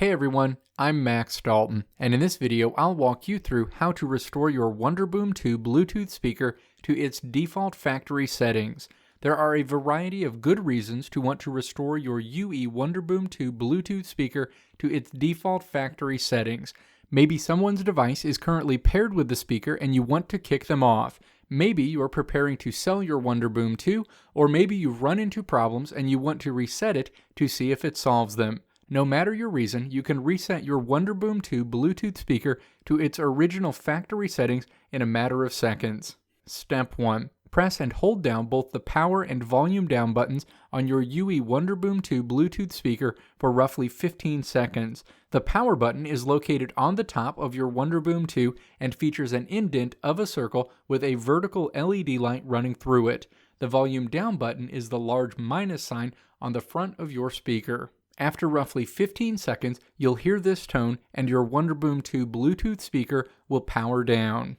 Hey everyone, I'm Max Dalton, and in this video I'll walk you through how to restore your Wonderboom 2 Bluetooth speaker to its default factory settings. There are a variety of good reasons to want to restore your UE Wonderboom 2 Bluetooth speaker to its default factory settings. Maybe someone's device is currently paired with the speaker and you want to kick them off. Maybe you're preparing to sell your Wonderboom 2, or maybe you've run into problems and you want to reset it to see if it solves them. No matter your reason, you can reset your Wonderboom 2 Bluetooth speaker to its original factory settings in a matter of seconds. Step 1. Press and hold down both the power and volume down buttons on your UE Wonderboom 2 Bluetooth speaker for roughly 15 seconds. The power button is located on the top of your Wonderboom 2 and features an indent of a circle with a vertical LED light running through it. The volume down button is the large minus sign on the front of your speaker. After roughly 15 seconds, you'll hear this tone and your Wonderboom 2 Bluetooth speaker will power down.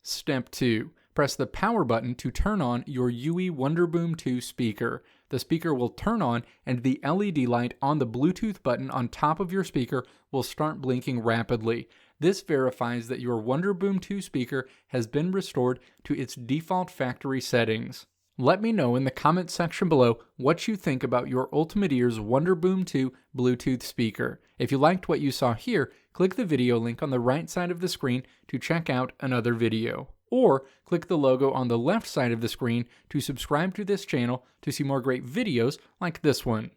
Step 2. Press the power button to turn on your UE Wonderboom 2 speaker. The speaker will turn on and the LED light on the Bluetooth button on top of your speaker will start blinking rapidly. This verifies that your Wonderboom 2 speaker has been restored to its default factory settings. Let me know in the comments section below what you think about your Ultimate Ears Wonderboom 2 Bluetooth speaker. If you liked what you saw here, click the video link on the right side of the screen to check out another video. Or click the logo on the left side of the screen to subscribe to this channel to see more great videos like this one.